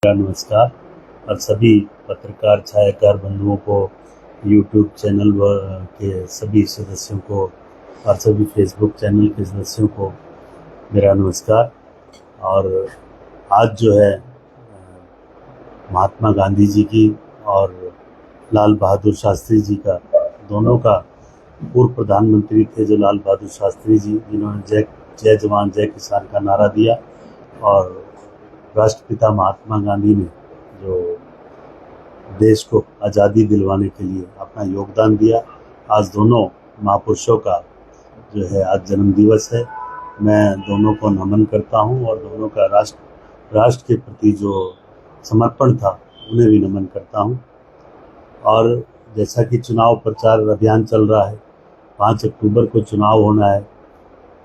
नमस्कार और सभी पत्रकार छायाकार बंधुओं को, यूट्यूब चैनल के सभी सदस्यों को और सभी फेसबुक चैनल के सदस्यों को मेरा नमस्कार। और आज जो है महात्मा गांधी जी की और लाल बहादुर शास्त्री जी का, दोनों का पूर्व प्रधानमंत्री थे जो लाल बहादुर शास्त्री जी, जिन्होंने जय जवान जय किसान का नारा दिया, और राष्ट्रपिता महात्मा गांधी ने जो देश को आज़ादी दिलवाने के लिए अपना योगदान दिया। आज दोनों महापुरुषों का जो है आज जन्म दिवस है। मैं दोनों को नमन करता हूं और दोनों का राष्ट्र के प्रति जो समर्पण था उन्हें भी नमन करता हूं। और जैसा कि चुनाव प्रचार अभियान चल रहा है, 5 अक्टूबर को चुनाव होना है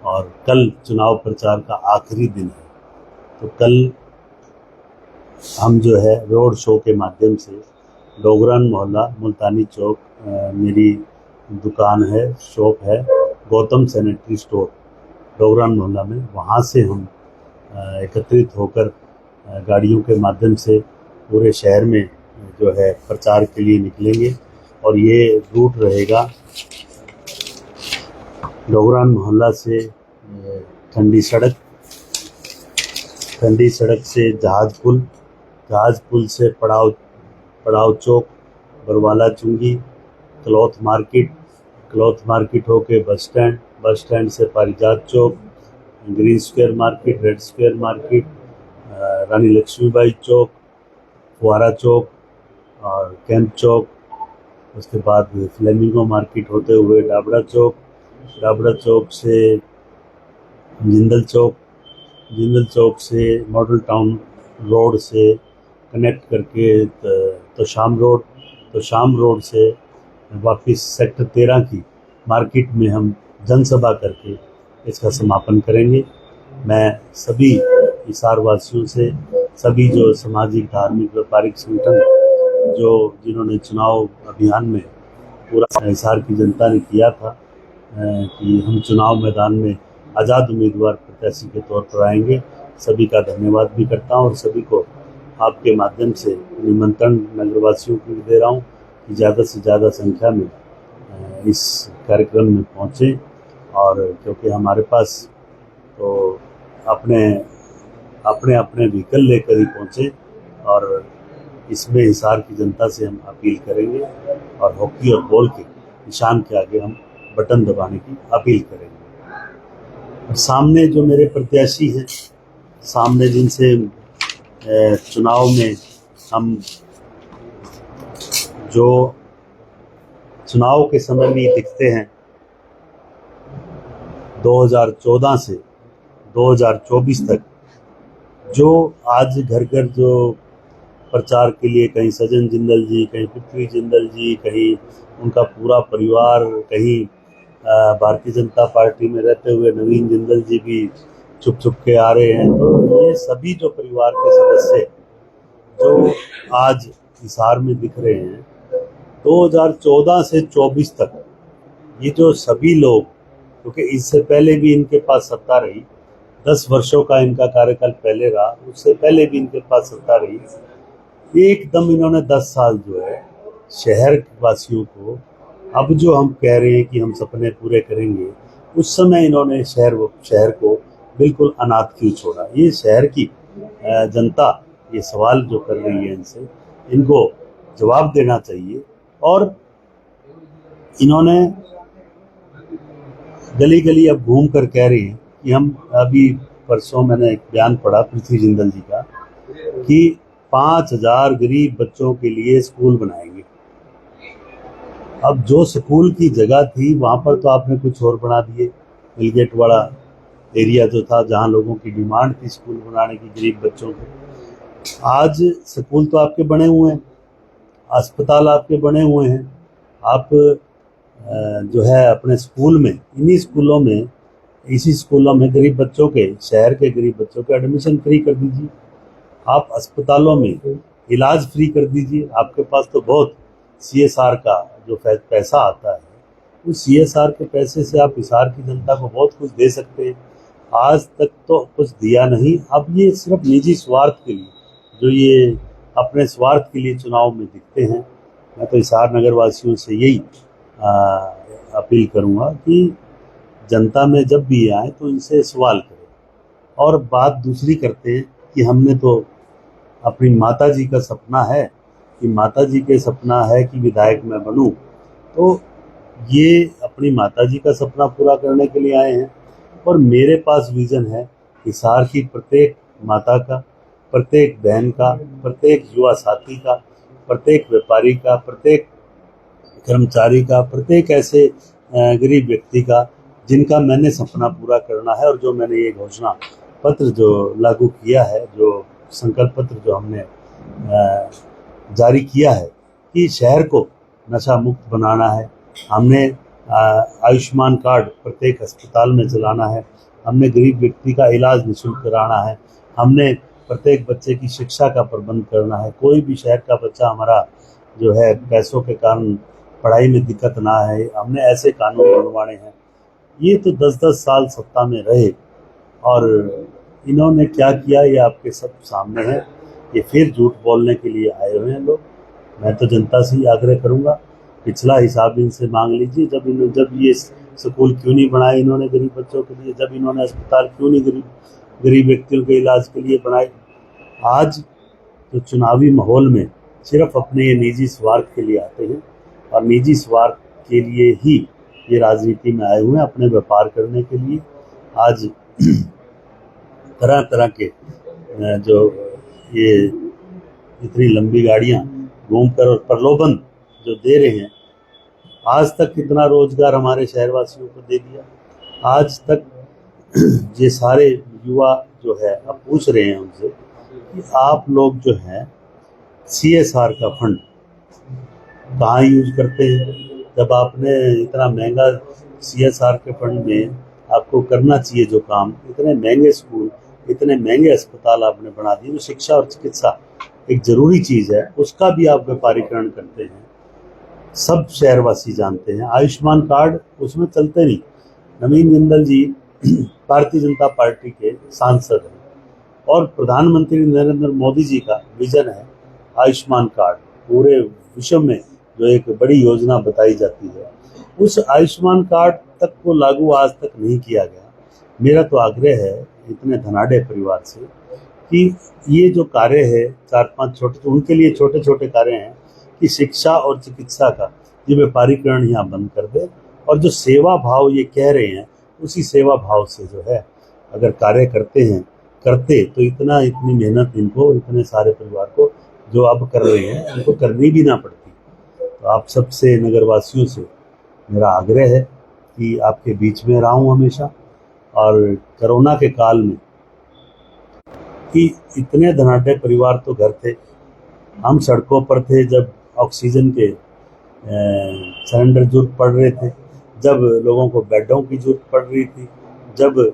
और कल चुनाव प्रचार का आखिरी दिन है। तो कल हम जो है रोड शो के माध्यम से डोगरान मोहल्ला मुल्तानी चौक, मेरी दुकान है, शॉप है गौतम सैनिटरी स्टोर डोगरान मोहल्ला में, वहाँ से हम एकत्रित होकर गाड़ियों के माध्यम से पूरे शहर में जो है प्रचार के लिए निकलेंगे। और ये रूट रहेगा डोगरान मोहल्ला से ठंडी सड़क से जहाज पुल से पड़ाव चौक, बरवाला चुंगी, क्लॉथ मार्केट होके बस स्टैंड से Parijat Chowk, green square market, red square market, Rani Laxmibai Chowk, Fuara Chowk और कैंप चौक, उसके बाद फ्लेमिंगो मार्केट होते हुए डाबड़ा चौक से जिंदल चौक से मॉडल टाउन रोड से कनेक्ट करके तो शाम रोड से वापस सेक्टर 13 की मार्केट में हम जनसभा करके इसका समापन करेंगे। मैं सभी हिसार वासियों से, सभी जो सामाजिक, धार्मिक, व्यापारिक संगठन जिन्होंने चुनाव अभियान में पूरा हिसार की जनता ने किया था कि हम चुनाव मैदान में आज़ाद उम्मीदवार प्रत्याशी के तौर पर आएंगे, सभी का धन्यवाद भी करता हूं। और सभी को आपके माध्यम से निमंत्रण नगरवासियों को भी दे रहा हूं कि ज़्यादा से ज़्यादा संख्या में इस कार्यक्रम में पहुँचें। और क्योंकि हमारे पास तो अपने व्हीकल लेकर ही पहुँचे, और इसमें हिसार की जनता से हम अपील करेंगे और हॉकी और बॉल के निशान के आगे हम बटन दबाने की अपील करेंगे। और सामने जो मेरे प्रत्याशी हैं, सामने जिनसे चुनाव में हम जो चुनाव के समय में दिखते हैं, 2014 से 2024 तक जो आज घर घर जो प्रचार के लिए, कहीं सज्जन जिंदल जी, कहीं पृथ्वी जिंदल जी, कहीं उनका पूरा परिवार, कहीं भारतीय जनता पार्टी में रहते हुए नवीन जिंदल जी भी छुप के आ रहे हैं। तो ये सभी जो परिवार के सदस्य जो आज हिसार में दिख रहे हैं, 2014 से 24 तक ये जो सभी लोग, क्योंकि इससे पहले भी इनके पास सत्ता रही, 10 वर्षों का इनका कार्यकाल पहले रहा, उससे पहले भी इनके पास सत्ता रही, एकदम इन्होंने 10 साल जो है शहर वासियों को, अब जो हम कह रहे हैं कि हम सपने पूरे करेंगे, उस समय इन्होंने शहर को बिल्कुल अनाथ क्यों छोड़ा। ये शहर की जनता ये सवाल जो कर रही है, इनको जवाब देना चाहिए। और इन्होंने गली गली अब घूम कर कह रही हैं कि हम, अभी परसों मैंने एक बयान पढ़ा पृथ्वी जिंदल जी का कि 5000 गरीब बच्चों के लिए स्कूल बनाएंगे। अब जो स्कूल की जगह थी वहाँ पर तो आपने कुछ और बना दिए। मिलगेट वाला एरिया जो था, जहाँ लोगों की डिमांड थी स्कूल बनाने की गरीब बच्चों के, आज स्कूल तो आपके बने हुए हैं, अस्पताल आपके बने हुए हैं। आप जो है अपने स्कूल में, इसी स्कूलों में गरीब बच्चों के, शहर के गरीब बच्चों के एडमिशन फ्री कर दीजिए। आप अस्पतालों में इलाज फ्री कर दीजिए। आपके पास तो बहुत CSR का जो पैसा आता है, उस CSR के पैसे से आप हिसार की जनता को बहुत कुछ दे सकते हैं। आज तक तो कुछ दिया नहीं, अब ये सिर्फ निजी स्वार्थ के लिए जो ये अपने स्वार्थ के लिए चुनाव में दिखते हैं। मैं तो हिसार नगर वासियों से यही अपील करूँगा कि जनता में जब भी आए तो इनसे सवाल करें। और बात दूसरी करते हैं कि हमने तो अपनी माता जी का सपना है कि माता जी के सपना है कि विधायक मैं बनूं, तो ये अपनी माता जी का सपना पूरा करने के लिए आए हैं। और मेरे पास विज़न है हिसार की प्रत्येक माता का, प्रत्येक बहन का, प्रत्येक युवा साथी का, प्रत्येक व्यापारी का, प्रत्येक कर्मचारी का, प्रत्येक ऐसे गरीब व्यक्ति का जिनका मैंने सपना पूरा करना है। और जो मैंने ये घोषणा पत्र जो लागू किया है, जो संकल्प पत्र जो हमने जारी किया है कि शहर को नशा मुक्त बनाना है, हमने आयुष्मान कार्ड प्रत्येक अस्पताल में चलाना है, हमने गरीब व्यक्ति का इलाज निःशुल्क कराना है, हमने प्रत्येक बच्चे की शिक्षा का प्रबंध करना है। कोई भी शहर का बच्चा हमारा जो है पैसों के कारण पढ़ाई में दिक्कत ना है, हमने ऐसे कानून बनवाने हैं। ये तो 10-10 साल सत्ता में रहे और इन्होंने क्या किया ये आपके सब सामने है। ये फिर झूठ बोलने के लिए आए हुए हैं लोग। मैं तो जनता से ही आग्रह करूंगा, पिछला हिसाब इनसे मांग लीजिए। जब ये स्कूल क्यों नहीं बनाए इन्होंने गरीब बच्चों के लिए, जब इन्होंने अस्पताल क्यों नहीं गरीब व्यक्तियों के इलाज के लिए बनाए। आज तो चुनावी माहौल में सिर्फ अपने ये निजी स्वार्थ के लिए आते हैं और निजी स्वार्थ के लिए ही ये राजनीति में आए हुए हैं, अपने व्यापार करने के लिए। आज तरह तरह के जो ये इतनी लंबी गाड़ियां घूमकर और प्रलोभन जो दे रहे हैं, आज तक कितना रोजगार हमारे शहरवासियों को दे दिया। आज तक ये सारे युवा जो है अब पूछ रहे हैं उनसे कि आप लोग जो हैं CSR का फंड कहाँ यूज करते हैं, जब आपने इतना महंगा CSR के फंड में आपको करना चाहिए जो काम, इतने महंगे स्कूल, इतने महंगे अस्पताल आपने बना दिए। जो शिक्षा और चिकित्सा एक जरूरी चीज़ है, उसका भी आप व्यापारीकरण करते हैं। सब शहरवासी जानते हैं आयुष्मान कार्ड उसमें चलते नहीं। नवीन जिंदल जी भारतीय जनता पार्टी के सांसद हैं और प्रधानमंत्री नरेंद्र मोदी जी का विजन है आयुष्मान कार्ड, पूरे विश्व में जो एक बड़ी योजना बताई जाती है, उस आयुष्मान कार्ड तक को लागू आज तक नहीं किया गया। मेरा तो आग्रह है इतने धनाढ़ परिवार से कि ये जो कार्य है 4-5 छोटे, उनके लिए छोटे छोटे कार्य हैं कि शिक्षा और चिकित्सा का ये व्यापारीकरण यहाँ बंद कर दे और जो सेवा भाव ये कह रहे हैं उसी सेवा भाव से जो है अगर कार्य करते तो इतनी मेहनत इनको, इतने सारे परिवार को जो अब कर रहे हैं उनको करनी भी ना पड़ती। तो आप सबसे नगरवासियों से मेरा आग्रह है कि आपके बीच में रहा हूँ हमेशा। और कोरोना के काल में कि इतने धनाढ़ परिवार तो घर थे, हम सड़कों पर थे जब ऑक्सीजन के सिलेंडर जरूरत पड़ रहे थे, जब लोगों को बेडों की जरूरत पड़ रही थी, जब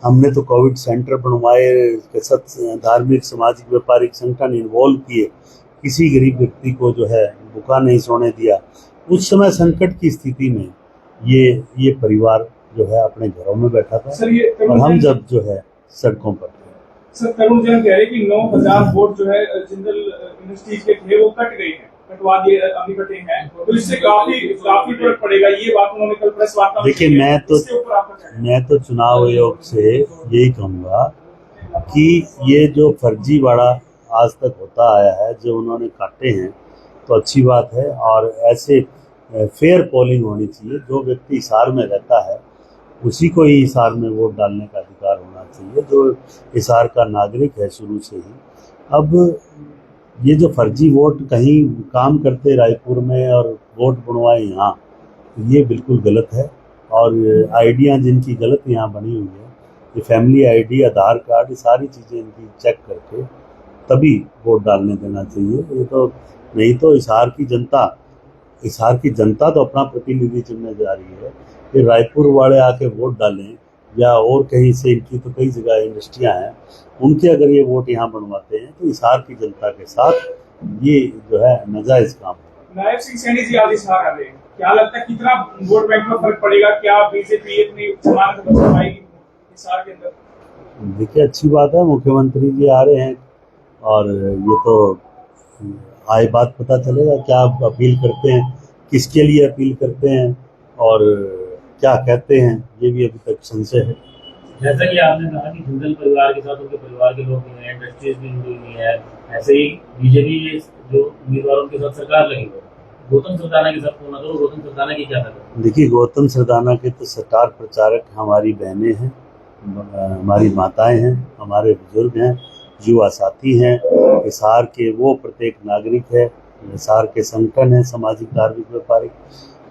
हमने तो कोविड सेंटर बनवाए, धार्मिक सामाजिक व्यापारिक संगठन इन्वॉल्व किए, किसी गरीब व्यक्ति को जो है भूखा नहीं सोने दिया। उस समय संकट की स्थिति में ये परिवार जो है अपने घरों में बैठा था और हम जब जो है सड़कों पर थे। सर, तरुण जैन कह रहे कि 9,000 वोट जो है जिंदल यूनिवर्सिटी के थे वो कट गए हैं, कटवा दिए, अभी कटे हैं, तो इससे काफी फर्क पड़ेगा। ये बात उन्होंने कल प्रेस वार्ता में। देखिए, मैं तो चुनाव आयोग से यही कहूँगा कि ये जो फर्जीवाड़ा आज तक होता आया है, जो उन्होंने काटे हैं, तो अच्छी बात है और ऐसे फेयर पोलिंग होनी चाहिए। जो व्यक्ति हिसार में रहता है उसी को ही हिसार में वोट डालने का अधिकार होना चाहिए, जो हिसार का नागरिक है शुरू से ही। अब ये जो फर्जी वोट कहीं काम करते रायपुर में और वोट बनवाए यहाँ, ये बिल्कुल गलत है। और आईडियाँ जिनकी गलत यहाँ बनी हुई है, ये फैमिली आईडी, आधार कार्ड, सारी चीज़ें इनकी चेक करके तभी वोट डालने देना चाहिए। ये तो नहीं तो हिसार की जनता तो अपना प्रतिनिधि चुनने जा रही है। फिर रायपुर वाले आके वोट डालें या और कहीं से, इनकी तो कई जगह इंडस्ट्रियां हैं, उनके अगर ये वोट यहाँ बनवाते हैं तो हिसार की जनता के साथ ये जो है नाजायज काम है। नायब सिंह सैनी जी आज हिसार आ रहे हैं, क्या लगता है कितना वोट बैंक में फर्क पड़ेगा? क्या बीजेपी अपनी समान बचा पाएगी हिसार के अंदर? देखिए, अच्छी बात है, मुख्यमंत्री जी आ रहे हैं और ये तो आए बात पता चलेगा क्या आप अपील करते हैं, किसके लिए अपील करते हैं और क्या कहते हैं, ये भी अभी तक संशय है। जैसा कि आपने कहा कि जिंदल परिवार के साथ उनके परिवार के लोग भी हैं, इंडस्ट्रीज भी जुड़ी हुई है, ऐसे ही बीजेपी जो उम्मीदवारों के साथ सरकार लगी हुई है, गौतम सरदाना के साथ फोन करो, गौतम सरदाना की क्या खबर? देखिए, गौतम सरदाना के तो स्टार प्रचारक हमारी बहनें हैं, हमारी माताएं हैं, हमारे बुजुर्ग हैं, युवा साथी हैं, हिसार के वो प्रत्येक नागरिक है, हिसार के संगठन है, सामाजिक धार्मिक व्यापारिक,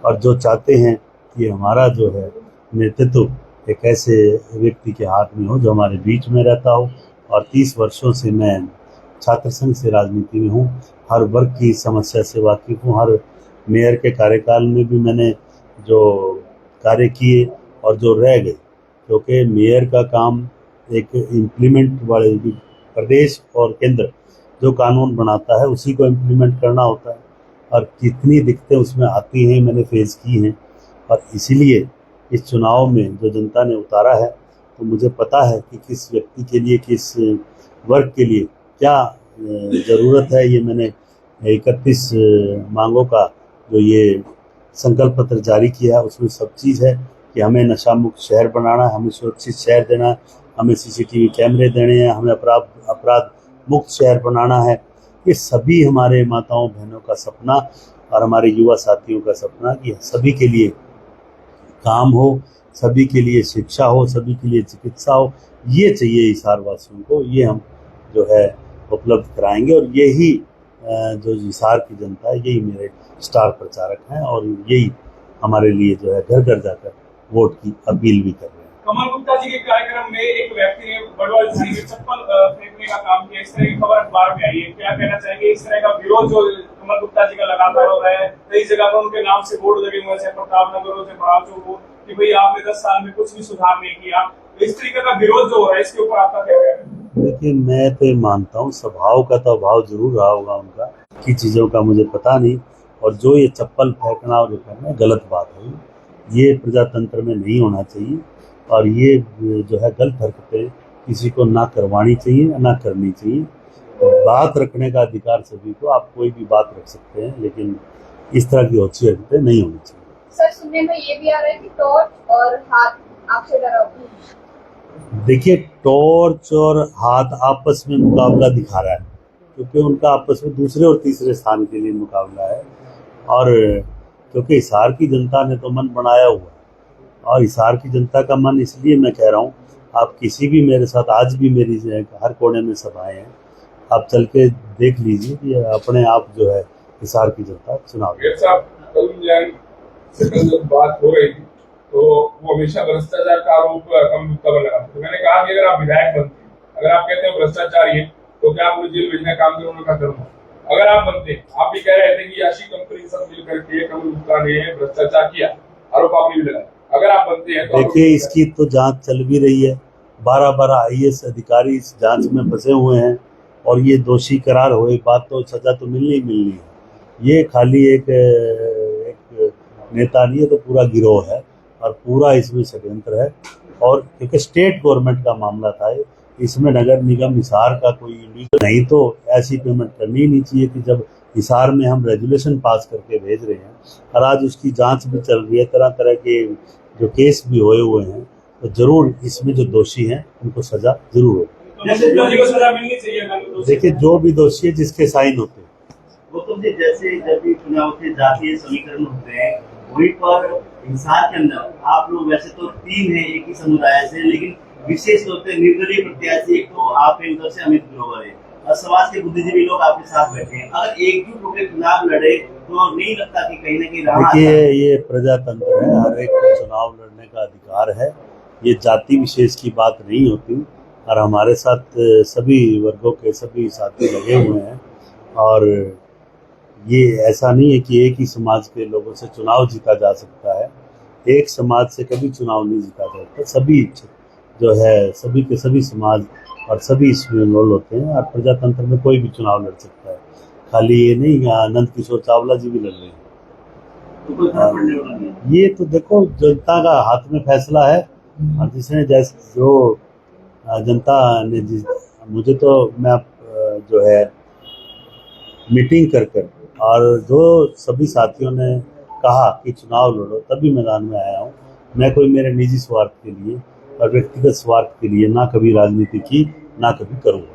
और जो चाहते हैं कि हमारा जो है नेतृत्व एक ऐसे व्यक्ति के हाथ में हो जो हमारे बीच में रहता हो। और 30 वर्षों से मैं छात्र संघ से राजनीति में हूँ, हर वर्ग की समस्या से वाकिफ हूँ। हर मेयर के कार्यकाल में भी मैंने जो कार्य किए और जो रह गए, क्योंकि मेयर का काम एक इम्प्लीमेंट वाले प्रदेश और केंद्र जो कानून बनाता है उसी को इम्प्लीमेंट करना होता है, और कितनी दिक्कतें उसमें आती हैं मैंने फेस की हैं। और इसीलिए इस चुनाव में जो जनता ने उतारा है, तो मुझे पता है कि किस व्यक्ति के लिए, किस वर्ग के लिए क्या ज़रूरत है। ये मैंने 31 मांगों का जो ये संकल्प पत्र जारी किया है, उसमें सब चीज़ है कि हमें नशा मुक्त शहर बनाना है, हमें सुरक्षित शहर देना है, हमें CCTV कैमरे देने हैं, हमें अपराध मुक्त शहर बनाना है। ये सभी हमारे माताओं बहनों का सपना और हमारे युवा साथियों का सपना कि सभी के लिए काम हो, सभी के लिए शिक्षा हो, सभी के लिए चिकित्सा हो, ये चाहिए हिसार वासियों को। ये हम जो है उपलब्ध कराएंगे, और यही जो हिसार की जनता है, यही मेरे स्टार प्रचारक हैं, और यही हमारे लिए जो है घर घर जाकर वोट की अपील भी कर रहे हैं। कमल गुप्ता जी के कार्यक्रम में एक व्यक्ति ने बड़वाल थाने में चप्पल फेंकने का काम किया, इस तरह की खबर अखबार में आई है, क्या कहना चाहेंगे? इस तरह का विरोध जो कमल गुप्ता जी का लगातार हो रहा है, कई जगह पर उनके नाम से बोर्ड लगे हुए हैं, प्रताप नगर हो, बड़ाव चौक हो, कि भाई आपने 10 साल में कुछ भी सुधार नहीं किया, इस तरीके का विरोध जो हो रहा है, इसके ऊपर आपका क्या कहना है? देखिए, मैं तो ये मानता हूँ स्वभाव का तो अभाव जरूर रहा होगा उनका, की चीज़ों का मुझे पता नहीं, और जो ये चप्पल फेंकना और ये करना गलत बात है, ये प्रजातंत्र में नहीं होना चाहिए, और ये जो है गलत हरकतें किसी को ना करवानी चाहिए ना करनी चाहिए। बात रखने का अधिकार सभी को, आप कोई भी बात रख सकते हैं, लेकिन इस तरह की अच्छी हरकतें नहीं होनी चाहिए। सर, सुनने में ये भी आ रहा है कि टॉर्च और हाथ आपसे डरा हुआ है। देखिए, टॉर्च और हाथ आपस में मुकाबला दिखा रहा है, क्योंकि उनका आपस में दूसरे और तीसरे स्थान के लिए मुकाबला है, और क्योंकि हिसार की जनता ने तो मन बनाया हुआ है, और हिसार की जनता का मन इसलिए मैं कह रहा हूँ, आप किसी भी मेरे साथ, आज भी मेरी हर कोने में सभाएं हैं, आप चल के देख लीजिए कि अपने आप जो है हिसार की जनता चुनाव। से कल जब बात हो रही थी तो वो हमेशा भ्रष्टाचार का आरोप कमल गुप्ता पर लगा, तो मैंने कहा कि अगर आप विधायक बनते हैं, अगर आप कहते हैं भ्रष्टाचारी है, तो क्या आप मुझे जेल भेजने का काम करूँ? उन्होंने कहा करूँगा। अगर आप बनते हैं, आप भी कह रहे थे कि याशी कंपनी सब मिल करके कमल गुप्ता ने भ्रष्टाचार किया, आरोप आपने भी लगाया, अगर आप बनते हैं तो देखिए, इसकी तो जांच चल भी रही है, 12 IAS अधिकारी इस जांच में फंसे हुए हैं, और ये दोषी करार हुए, बात तो सजा तो मिलनी ही मिलनी है। ये खाली एक नेता नहीं है, तो पूरा गिरोह है, और पूरा इसमें षड्यंत्र है, और क्योंकि स्टेट गवर्नमेंट का मामला था, इसमें नगर निगम हिसार का कोई इलीगल नहीं, तो ऐसी पेमेंट करनी ही नहीं चाहिए कि जब हिसार में हम रेजुलेशन पास करके भेज रहे हैं, और आज उसकी जांच भी चल रही है, तरह तरह के जो केस भी हुए हैं, तो जरूर इसमें जो दोषी हैं उनको सजा जरूर हो। सजा मिलनी चाहिए। देखिए, जो भी दोषी है जिसके साइन होते हैं। गौतम जी, जैसे जब भी चुनाव के जातीय समीकरण होते हैं, वहीं पर हिसार के अंदर आप लोग वैसे तो 3 हैं एक ही समुदाय से, लेकिन विशेष तौर पर निर्दलीय प्रत्याशी एक तो आप हैं, उधर से अमित ग्रोवर है, और समाज के बुद्धिजीवी लोग आपके साथ बैठे हैं। अगर एकजुट होकर चुनाव लड़े तो नहीं लगता कि कहीं न कहीं देखिए, ये प्रजातंत्र है, हर एक को चुनाव लड़ने का अधिकार है, ये जाति विशेष की बात नहीं होती, और हमारे साथ सभी वर्गों के सभी साथी लगे हुए हैं, और ये ऐसा नहीं है कि एक ही समाज के लोगों से चुनाव जीता जा सकता है, एक समाज से कभी चुनाव नहीं जीता जाता, सभी जो है सभी के सभी समाज और सभी इसमें इन्वॉल्व होते हैं, और प्रजातंत्र में कोई भी चुनाव लड़ सकता है, खाली ये नहीं, नंद किशोर चावला जी भी लड़ रहे हैं। ये तो देखो, जनता का हाथ में फैसला है, और जिसने जैसे जो जनता ने मुझे तो मैं जो है मीटिंग कर कर और जो सभी साथियों ने कहा कि चुनाव लड़ो, तभी मैदान में आया हूँ। मैं कोई मेरे निजी स्वार्थ के लिए और व्यक्तिगत स्वार्थ के लिए ना कभी राजनीति की, ना कभी करूँगा।